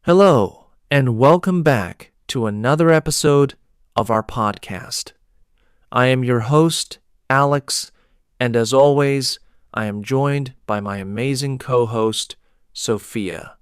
Hello, and welcome back to another episode of our podcast. I am your host, Alex, and as always, I am joined by my amazing co-host, Sophia.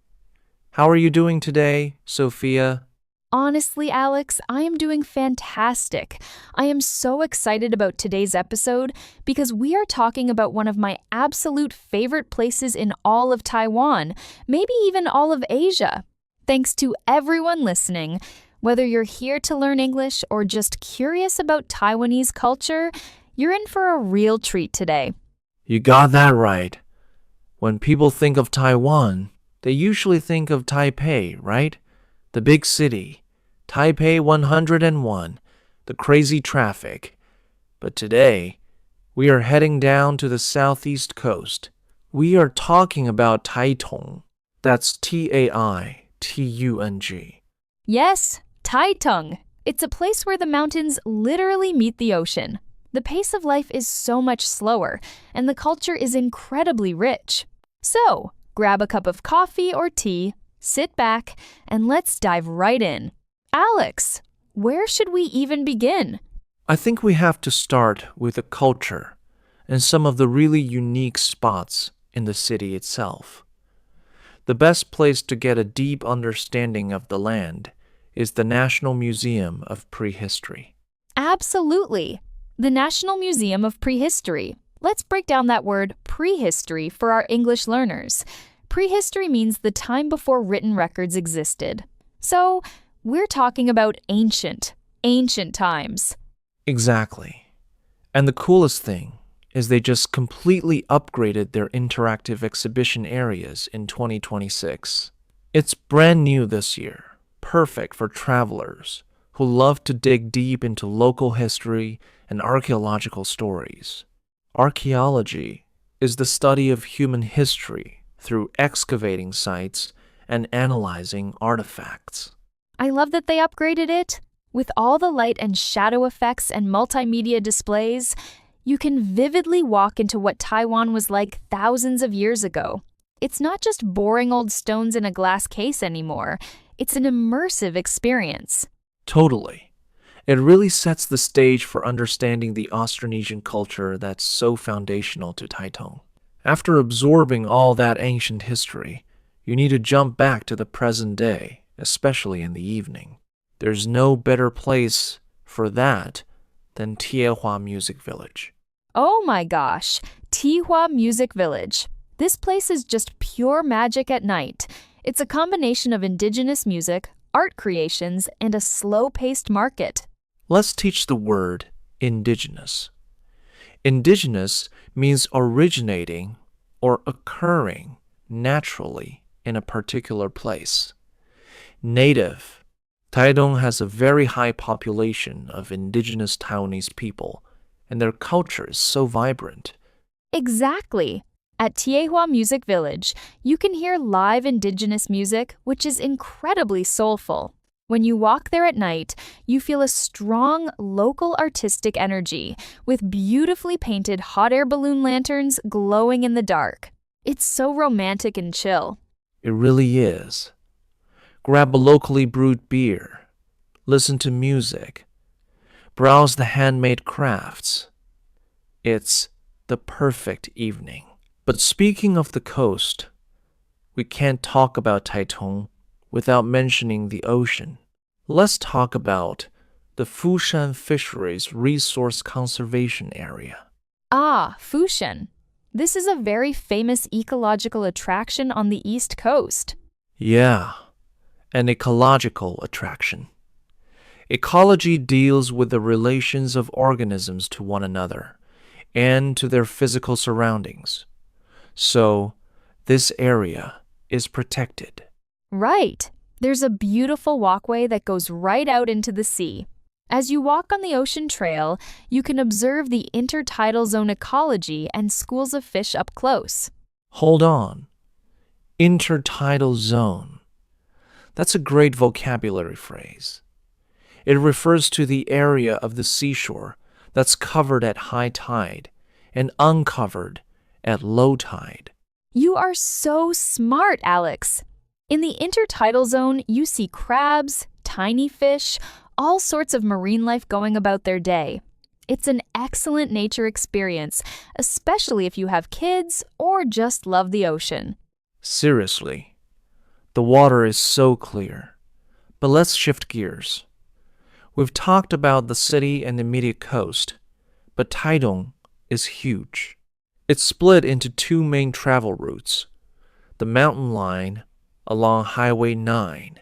How are you doing today, Sophia? Honestly, Alex, I am doing fantastic. I am so excited about today's episode because we are talking about one of my absolute favorite places in all of Taiwan, maybe even all of Asia. Thanks to everyone listening. Whether you're here to learn English or just curious about Taiwanese culture, you're in for a real treat today. You got that right. When people think of Taiwan, they usually think of Taipei, right? The big city, Taipei 101, the crazy traffic. But today, we are heading down to the southeast coast. We are talking about Taitung. That's Taitung. Yes, Taitung. It's a place where the mountains literally meet the ocean. The pace of life is so much slower, and the culture is incredibly rich. So, grab a cup of coffee or tea, sit back, and let's dive right in. Alex, where should we even begin? I think we have to start with the culture and some of the really unique spots in the city itself. The best place to get a deep understanding of the land is the National Museum of Prehistory. Absolutely. The National Museum of Prehistory. Let's break down that word prehistory for our English learners. Prehistory means the time before written records existed. So, we're talking about ancient times. Exactly. And the coolest thing is they just completely upgraded their interactive exhibition areas in 2026. It's brand new this year, perfect for travelers who love to dig deep into local history and archaeological stories. Archaeology is the study of human history through excavating sites and analyzing artifacts. I love that they upgraded it. With all the light and shadow effects and multimedia displays, you can vividly walk into what Taiwan was like thousands of years ago. It's not just boring old stones in a glass case anymore. It's an immersive experience. Totally. It really sets the stage for understanding the Austronesian culture that's so foundational to Taitung. After absorbing all that ancient history, you need to jump back to the present day, especially in the evening. There's no better place for that than Tiehua Music Village. Oh my gosh, Tiehua Music Village. This place is just pure magic at night. It's a combination of indigenous music, art creations, and a slow-paced market. Let's teach the word indigenous. Indigenous means originating or occurring naturally in a particular place. Native. Taitung has a very high population of indigenous Taiwanese people, and their culture is so vibrant. Exactly. At Tiehua Music Village, you can hear live indigenous music, which is incredibly soulful. When you walk there at night, you feel a strong local artistic energy with beautifully painted hot air balloon lanterns glowing in the dark. It's so romantic and chill. It really is. Grab a locally brewed beer, listen to music, browse the handmade crafts. It's the perfect evening. But speaking of the coast, we can't talk about Taitung without mentioning the ocean. Let's talk about the Fushan Fisheries Resource Conservation Area. Ah, Fushan. This is a very famous ecological attraction on the East Coast. Yeah, an ecological attraction. Ecology deals with the relations of organisms to one another and to their physical surroundings. So, this area is protected. Right. There's a beautiful walkway that goes right out into the sea. As you walk on the ocean trail, you can observe the intertidal zone ecology and schools of fish up close. Hold on. Intertidal zone. That's a great vocabulary phrase. It refers to the area of the seashore that's covered at high tide and uncovered at low tide. You are so smart, Alex. In the intertidal zone, you see crabs, tiny fish, all sorts of marine life going about their day. It's an excellent nature experience, especially if you have kids or just love the ocean. Seriously, the water is so clear. But let's shift gears. We've talked about the city and immediate coast, but Taitung is huge. It's split into two main travel routes, the mountain line along Highway 9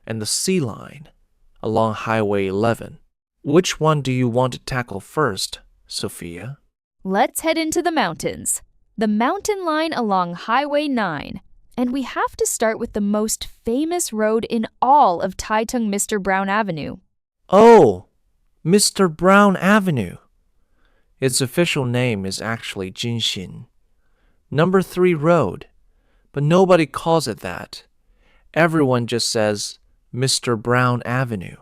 and the sea line along Highway 11. Which one do you want to tackle first, Sophia? Let's head into the mountains. The mountain line along Highway 9. And we have to start with the most famous road in all of Taitung, Mr. Brown Avenue. Oh, Mr. Brown Avenue. Its official name is actually Jinxin, number 3 road, but nobody calls it that. Everyone just says Mr. Brown Avenue.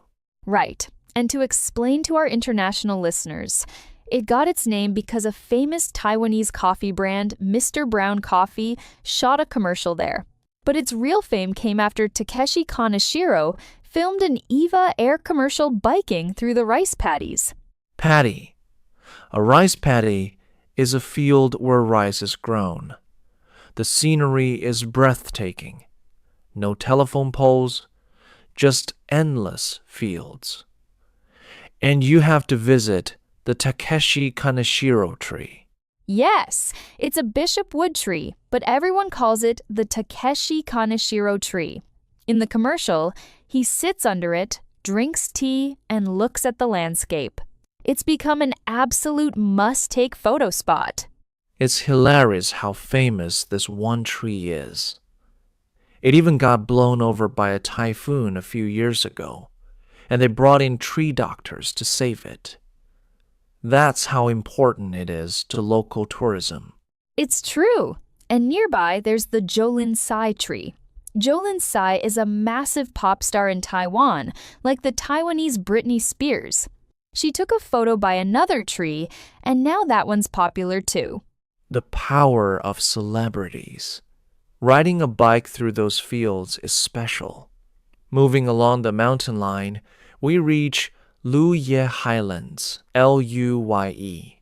Right. And to explain to our international listeners, it got its name because a famous Taiwanese coffee brand, Mr. Brown Coffee, shot a commercial there. But its real fame came after Takeshi Kaneshiro filmed an EVA air commercial biking through the rice paddies. Paddy. A rice paddy is a field where rice is grown. The scenery is breathtaking. No telephone poles, just endless fields. And you have to visit the Takeshi Kaneshiro tree. Yes, it's a bishop wood tree, but everyone calls it the Takeshi Kaneshiro tree. In the commercial, he sits under it, drinks tea, and looks at the landscape. It's become an absolute must-take photo spot. It's hilarious how famous this one tree is. It even got blown over by a typhoon a few years ago, and they brought in tree doctors to save it. That's how important it is to local tourism. It's true. And nearby, there's the Jolin Sai tree. Jolin Sai is a massive pop star in Taiwan, like the Taiwanese Britney Spears. She took a photo by another tree, and now that one's popular too. The power of celebrities. Riding a bike through those fields is special. Moving along the mountain line, we reach Luye Highlands, Luye.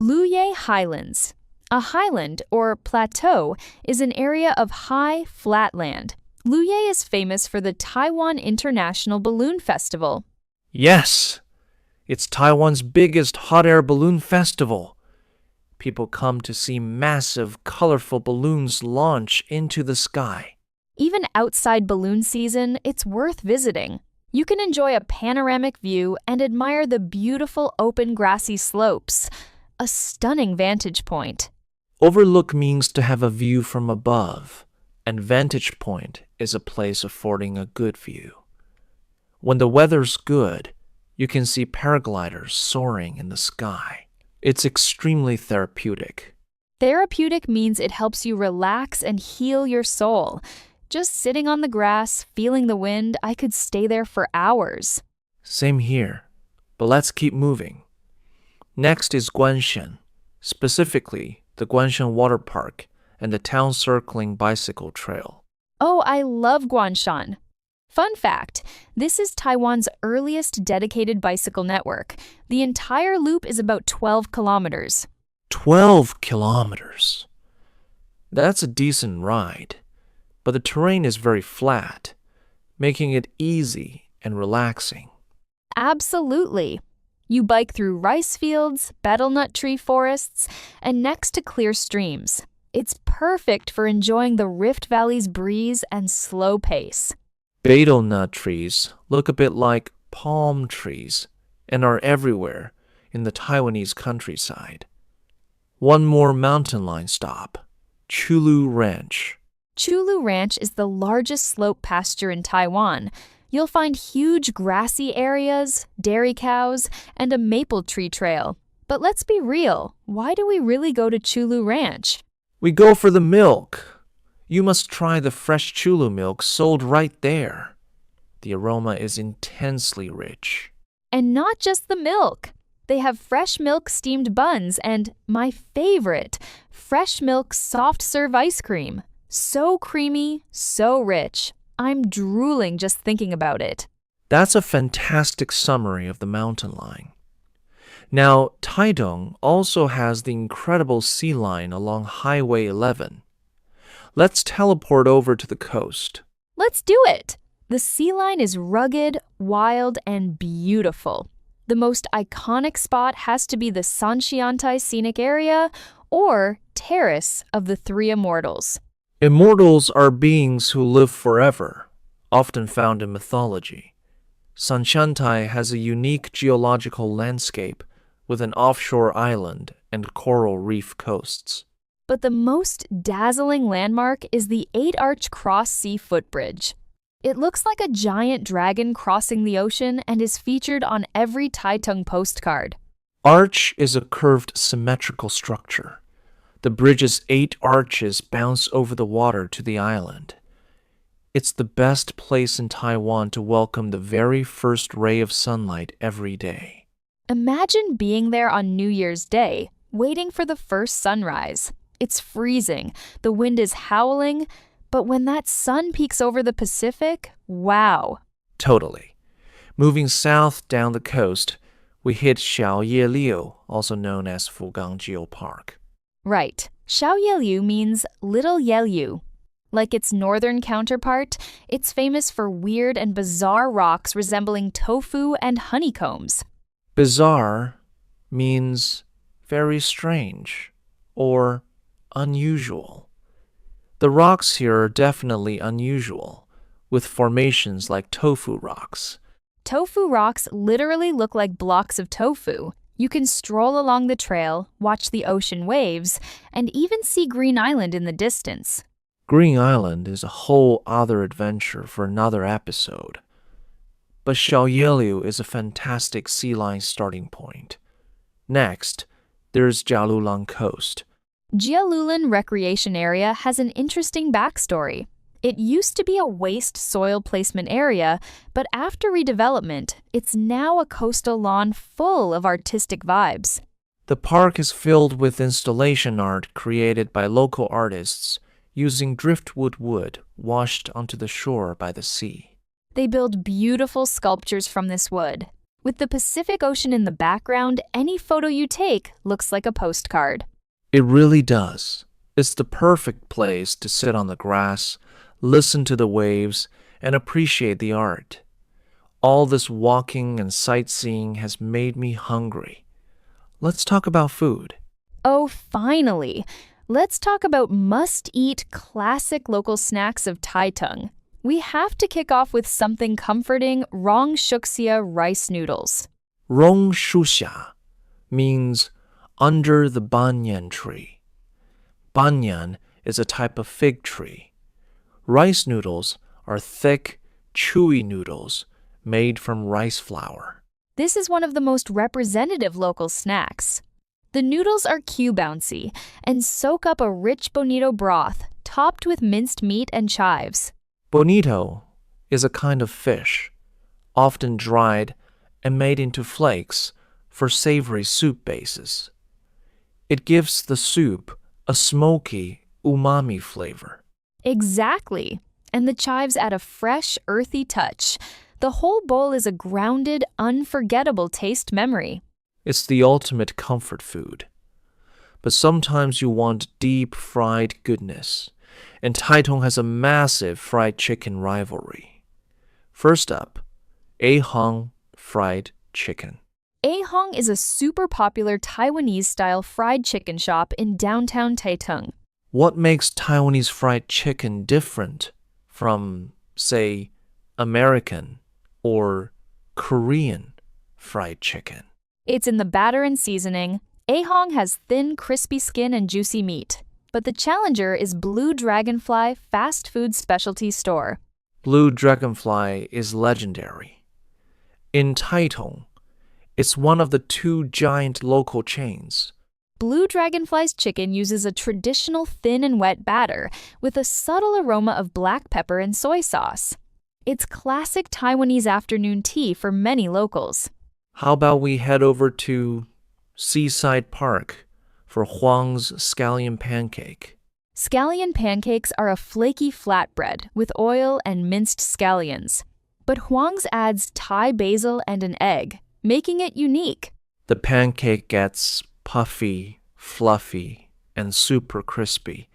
Luye Highlands. A highland, or plateau, is an area of high, flat land. Luye is famous for the Taiwan International Balloon Festival. Yes! It's Taiwan's biggest hot air balloon festival. People come to see massive, colorful balloons launch into the sky. Even outside balloon season, it's worth visiting. You can enjoy a panoramic view and admire the beautiful open grassy slopes. A stunning vantage point. Overlook means to have a view from above, and vantage point is a place affording a good view. When the weather's good, you can see paragliders soaring in the sky. It's extremely therapeutic. Therapeutic means it helps you relax and heal your soul. Just sitting on the grass, feeling the wind, I could stay there for hours. Same here, but let's keep moving. Next is Guanshan, specifically the Guanshan Water Park and the town-circling bicycle trail. Oh, I love Guanshan. Fun fact, this is Taiwan's earliest dedicated bicycle network. The entire loop is about 12 kilometers. 12 kilometers? That's a decent ride. But the terrain is very flat, making it easy and relaxing. Absolutely. You bike through rice fields, betel nut tree forests, and next to clear streams. It's perfect for enjoying the Rift Valley's breeze and slow pace. Betel nut trees look a bit like palm trees and are everywhere in the Taiwanese countryside. One more mountain line stop, Chulu Ranch. Chulu Ranch is the largest slope pasture in Taiwan. You'll find huge grassy areas, dairy cows, and a maple tree trail. But let's be real, why do we really go to Chulu Ranch? We go for the milk. You must try the fresh Chulu milk sold right there. The aroma is intensely rich. And not just the milk. They have fresh milk steamed buns and, my favorite, fresh milk soft serve ice cream. So creamy, so rich. I'm drooling just thinking about it. That's a fantastic summary of the mountain line. Now, Taitung also has the incredible sea line along Highway 11. Let's teleport over to the coast. Let's do it! The sea line is rugged, wild, and beautiful. The most iconic spot has to be the Sanshiantai Scenic Area, or Terrace of the Three Immortals. Immortals are beings who live forever, often found in mythology. Sanshantai has a unique geological landscape with an offshore island and coral reef coasts. But the most dazzling landmark is the 8-arch cross sea footbridge. It looks like a giant dragon crossing the ocean and is featured on every Taitung postcard. Arch is a curved symmetrical structure. The bridge's 8 arches bounce over the water to the island. It's the best place in Taiwan to welcome the very first ray of sunlight every day. Imagine being there on New Year's Day, waiting for the first sunrise. It's freezing, the wind is howling, but when that sun peeks over the Pacific, wow. Totally. Moving south down the coast, we hit Xiaoyeliu, also known as Fugang Geopark. Right. Xiaoyeliu means Little Yeliu. Like its northern counterpart, it's famous for weird and bizarre rocks resembling tofu and honeycombs. Bizarre means very strange or unusual. The rocks here are definitely unusual, with formations like tofu rocks. Tofu rocks literally look like blocks of tofu. You can stroll along the trail, watch the ocean waves, and even see Green Island in the distance. Green Island is a whole other adventure for another episode. But Xiaoyeliu is a fantastic sea line starting point. Next, there's Jialulan Coast. Jialulan Recreation Area has an interesting backstory. It used to be a waste soil placement area, but after redevelopment, it's now a coastal lawn full of artistic vibes. The park is filled with installation art created by local artists using driftwood wood washed onto the shore by the sea. They build beautiful sculptures from this wood. With the Pacific Ocean in the background, any photo you take looks like a postcard. It really does. It's the perfect place to sit on the grass, listen to the waves, and appreciate the art. All this walking and sightseeing has made me hungry. Let's talk about food. Oh, finally! Let's talk about must-eat classic local snacks of Taitung. We have to kick off with something comforting, rongshuksia rice noodles. Rongshusha means under the banyan tree. Banyan is a type of fig tree. Rice noodles are thick, chewy noodles made from rice flour. This is one of the most representative local snacks. The noodles are Q-bouncy and soak up a rich bonito broth topped with minced meat and chives. Bonito is a kind of fish, often dried and made into flakes for savory soup bases. It gives the soup a smoky, umami flavor. Exactly. And the chives add a fresh, earthy touch. The whole bowl is a grounded, unforgettable taste memory. It's the ultimate comfort food. But sometimes you want deep fried goodness, and Taitung has a massive fried chicken rivalry. First up, Ahong fried chicken. Ahong is a super popular Taiwanese-style fried chicken shop in downtown Taitung. What makes Taiwanese fried chicken different from, say, American or Korean fried chicken? It's in the batter and seasoning. Ahong has thin, crispy skin and juicy meat. But the challenger is Blue Dragonfly fast food specialty store. Blue Dragonfly is legendary. In Taitung, it's one of the 2 giant local chains. Blue Dragonfly's chicken uses a traditional thin and wet batter with a subtle aroma of black pepper and soy sauce. It's classic Taiwanese afternoon tea for many locals. How about we head over to Seaside Park for Huang's scallion pancake? Scallion pancakes are a flaky flatbread with oil and minced scallions. But Huang's adds Thai basil and an egg, making it unique. The pancake gets puffy, fluffy, and super crispy,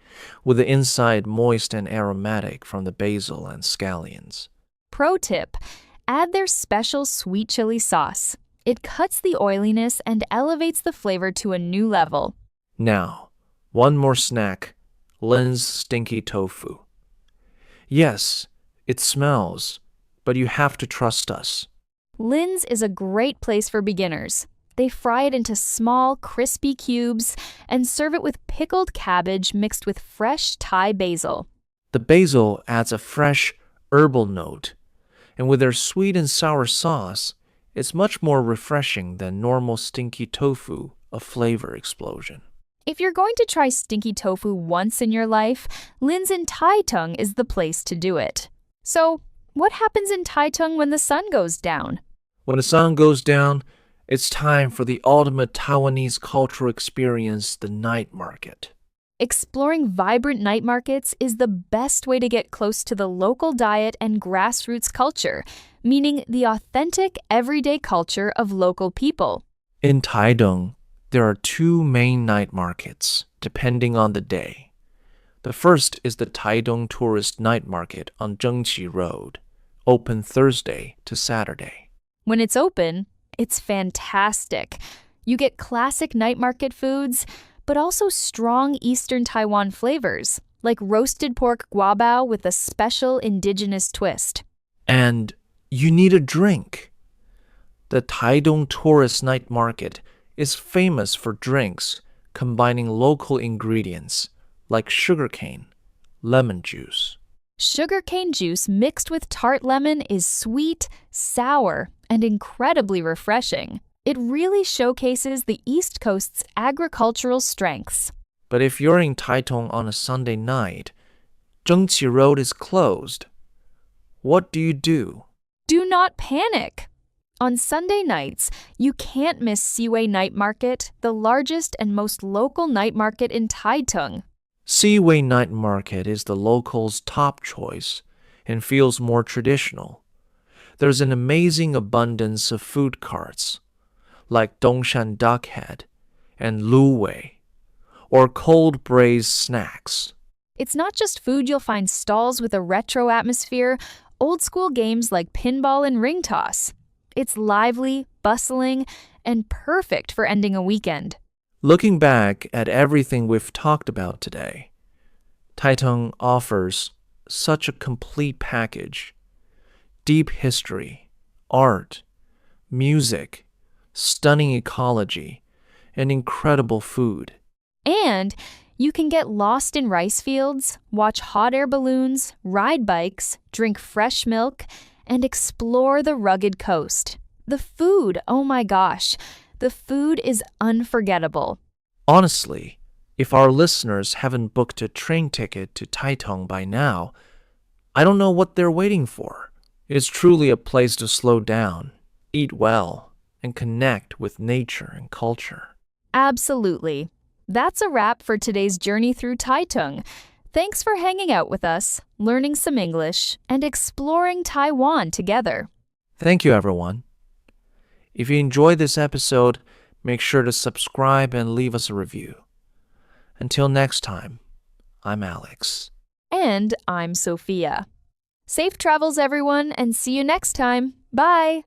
with the inside moist and aromatic from the basil and scallions. Pro tip: add their special sweet chili sauce. It cuts the oiliness and elevates the flavor to a new level. Now, one more snack, Lin's stinky tofu. Yes, it smells, but you have to trust us. Lin's is a great place for beginners. They fry it into small, crispy cubes and serve it with pickled cabbage mixed with fresh Thai basil. The basil adds a fresh, herbal note, and with their sweet and sour sauce, it's much more refreshing than normal stinky tofu, a flavor explosion. If you're going to try stinky tofu once in your life, Lin's in Taitung is the place to do it. So, what happens in Taitung when the sun goes down? When the sun goes down, it's time for the ultimate Taiwanese cultural experience, the night market. Exploring vibrant night markets is the best way to get close to the local diet and grassroots culture, meaning the authentic, everyday culture of local people. In Taitung, there are two main night markets, depending on the day. The first is the Taitung Tourist Night Market on Zhengqi Road, open Thursday to Saturday. When it's open, it's fantastic. You get classic night market foods, but also strong Eastern Taiwan flavors, like roasted pork guabao with a special indigenous twist. And you need a drink. The Taitung Tourist Night Market is famous for drinks combining local ingredients like sugarcane, lemon juice. Sugarcane juice mixed with tart lemon is sweet, sour, and incredibly refreshing. It really showcases the East Coast's agricultural strengths. But if you're in Taitung on a Sunday night, Zhengqi Road is closed. What do? Do not panic! On Sunday nights, you can't miss Seaway Night Market, the largest and most local night market in Taitung. Seaway Night Market is the locals' top choice and feels more traditional. There's an amazing abundance of food carts, like Dongshan Duck Head and Lu Wei, or cold braised snacks. It's not just food. You'll find stalls with a retro atmosphere, old-school games like pinball and ring toss. It's lively, bustling, and perfect for ending a weekend. Looking back at everything we've talked about today, Taitung offers such a complete package. Deep history, art, music, stunning ecology, and incredible food. And you can get lost in rice fields, watch hot air balloons, ride bikes, drink fresh milk, and explore the rugged coast. The food, oh my gosh, the food is unforgettable. Honestly, if our listeners haven't booked a train ticket to Taitung by now, I don't know what they're waiting for. It's truly a place to slow down, eat well, and connect with nature and culture. Absolutely. That's a wrap for today's journey through Taitung. Thanks for hanging out with us, learning some English, and exploring Taiwan together. Thank you, everyone. If you enjoyed this episode, make sure to subscribe and leave us a review. Until next time, I'm Alex. And I'm Sophia. Safe travels, everyone, and see you next time. Bye!